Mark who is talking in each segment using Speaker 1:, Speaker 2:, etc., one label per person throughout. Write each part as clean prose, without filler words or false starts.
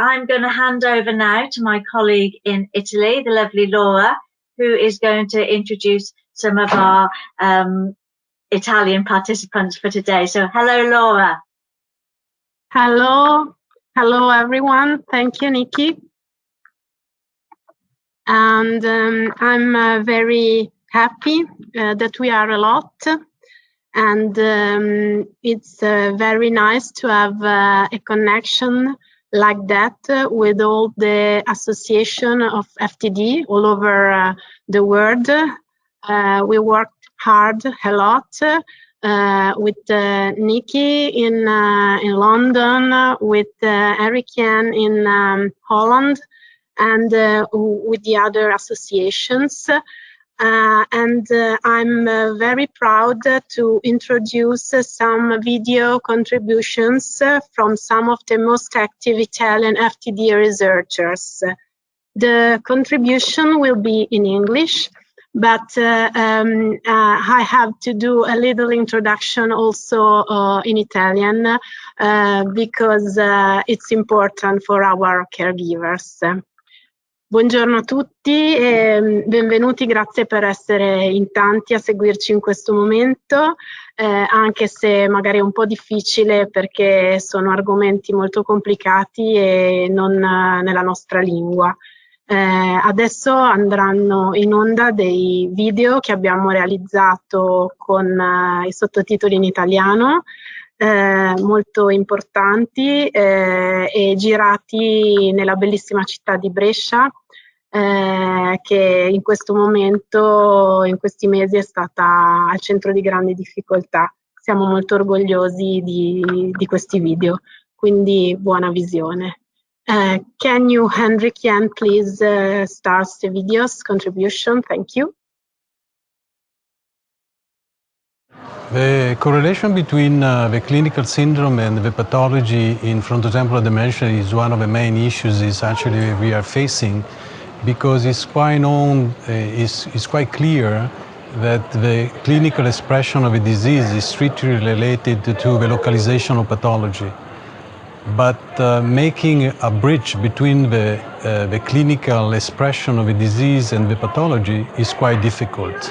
Speaker 1: I'm going to hand over now to my colleague in Italy, the lovely Laura, who is going to introduce some of our Italian participants for today. So hello, Laura.
Speaker 2: Hello. Hello, everyone. Thank you, Nikki. And I'm very happy that we are a lot. And it's very nice to have a connection like that with all the association of FTD all over the world. We worked hard a lot with Nikki in London, with Erikian in Holland, and with the other associations. I'm very proud to introduce some video contributions from some of the most active Italian FTD researchers. The contribution will be in English, but I have to do a little introduction also in Italian because it's important for our caregivers. Buongiorno a tutti e benvenuti, grazie per essere in tanti a seguirci in questo momento, anche se magari è un po' difficile perché sono argomenti molto complicati e non nella nostra lingua. Adesso andranno in onda dei video che abbiamo realizzato con i sottotitoli in italiano, molto importanti e girati nella bellissima città di Brescia, che in questo momento, in questi mesi, è stata al centro di grandi difficoltà. Siamo molto orgogliosi di questi video, quindi buona visione. Can you, Henrik-Jan, please start the video's contribution? Thank you.
Speaker 3: The correlation between the clinical syndrome and the pathology in frontotemporal dementia is one of the main issues we are facing, because it's quite known, it's quite clear that the clinical expression of a disease is strictly related to the localization of pathology. But making a bridge between the clinical expression of a disease and the pathology is quite difficult,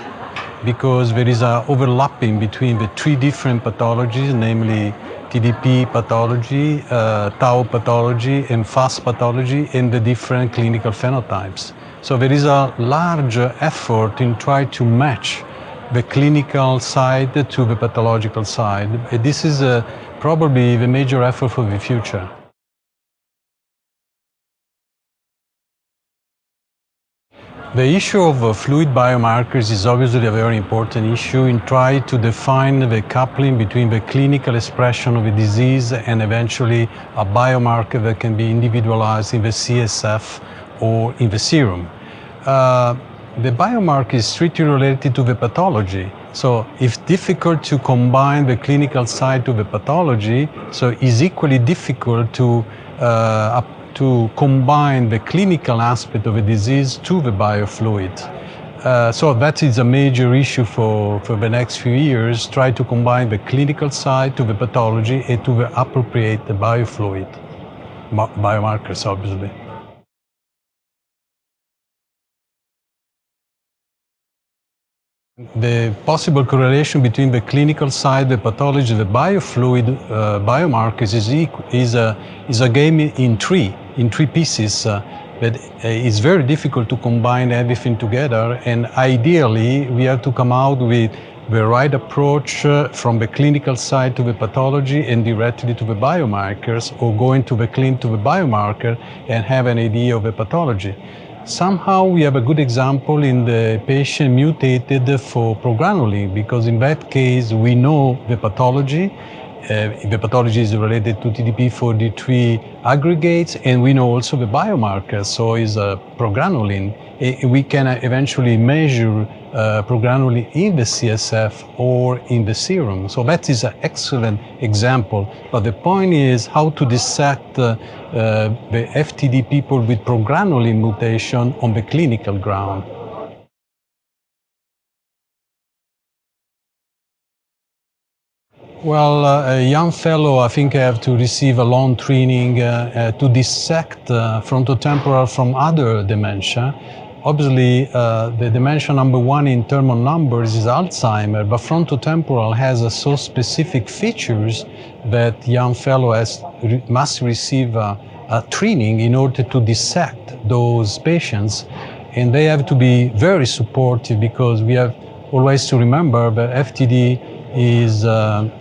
Speaker 3: because there is an overlapping between the three different pathologies, namely TDP pathology, tau pathology, and FAS pathology, and the different clinical phenotypes. So there is a large effort in trying to match the clinical side to the pathological side. This is probably the major effort for the future. The issue of fluid biomarkers is obviously a very important issue in trying to define the coupling between the clinical expression of a disease and eventually a biomarker that can be individualized in the CSF or in the serum. The biomarker is strictly related to the pathology, so it's difficult to combine the clinical side to the pathology, so it's equally difficult to combine the clinical aspect of a disease to the biofluid. So that is a major issue for the next few years, try to combine the clinical side to the pathology and to the appropriate biofluid, biomarkers obviously. The possible correlation between the clinical side, the pathology, the biofluid biomarkers is a game in three pieces that is very difficult to combine everything together, and ideally we have to come out with the right approach from the clinical side to the pathology and directly to the biomarkers, or going to the clinic to the biomarker and have an idea of the pathology. Somehow we have a good example in the patient mutated for progranulin, because in that case we know the pathology. The pathology is related to TDP-43 aggregates, and we know also the biomarker, so is progranulin. We can eventually measure progranulin in the CSF or in the serum. So that is an excellent example. But the point is how to dissect the FTD people with progranulin mutation on the clinical ground. Well, a young fellow, I think, have to receive a long training to dissect frontotemporal from other dementia. Obviously, the dementia number one in terms of numbers is Alzheimer, but frontotemporal has so specific features that young fellow must receive a training in order to dissect those patients. And they have to be very supportive, because we have always to remember that FTD is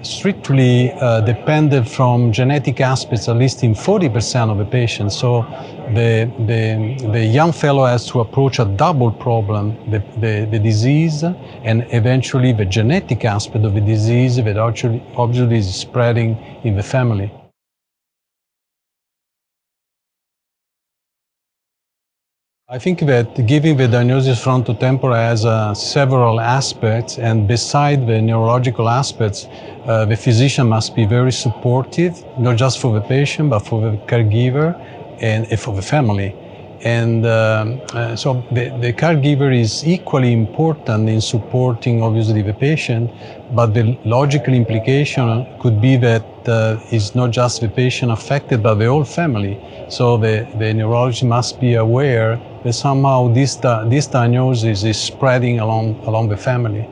Speaker 3: strictly dependent from genetic aspects, at least in 40% of the patients. So the young fellow has to approach a double problem, the disease and eventually the genetic aspect of the disease that obviously is spreading in the family. I think that giving the diagnosis frontotemporal has several aspects, and beside the neurological aspects, the physician must be very supportive, not just for the patient, but for the caregiver and for the family. And so the caregiver is equally important in supporting, obviously, the patient, but the logical implication could be that it's not just the patient affected, but the whole family. So the neurologist must be aware that somehow this diagnosis is spreading along the family.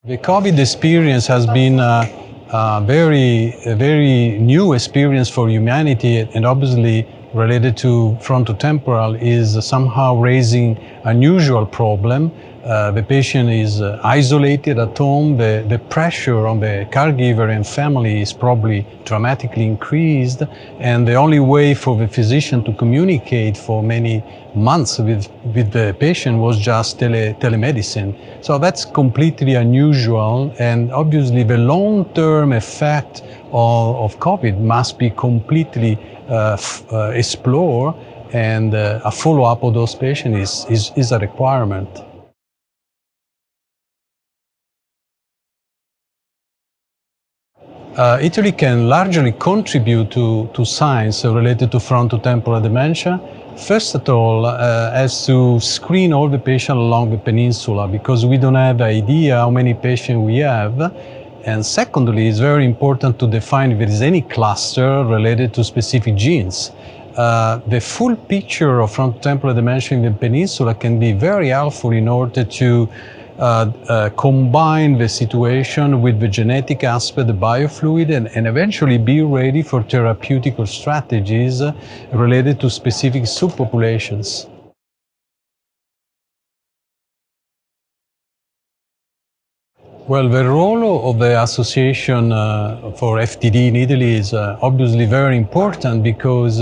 Speaker 3: The COVID experience has been a very new experience for humanity, and obviously related to frontotemporal is somehow raising an unusual problem. The patient is isolated at home. The pressure on the caregiver and family is probably dramatically increased, and the only way for the physician to communicate for many months with the patient was just telemedicine. So that's completely unusual, and obviously the long-term effect of COVID must be completely explored, and a follow-up of those patients is a requirement. Italy can largely contribute to science related to frontotemporal dementia. First of all, as to screen all the patients along the peninsula, because we don't have idea how many patients we have. And secondly, it's very important to define if there is any cluster related to specific genes. The full picture of frontotemporal dementia in the peninsula can be very helpful in order to combine the situation with the genetic aspect, the biofluid, and eventually be ready for therapeutic strategies related to specific subpopulations. Well, the role of the Association for FTD in Italy is obviously very important, because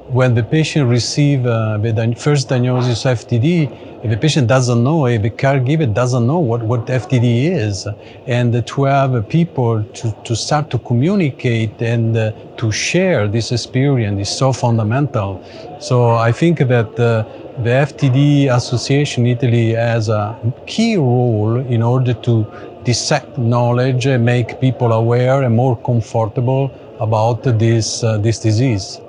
Speaker 3: when the patient receives the first diagnosis of FTD, the patient doesn't know, the caregiver doesn't know what FTD is. And to have people to start to communicate and to share this experience is so fundamental. So I think that the FTD Association in Italy has a key role in order to dissect knowledge and make people aware and more comfortable about this disease.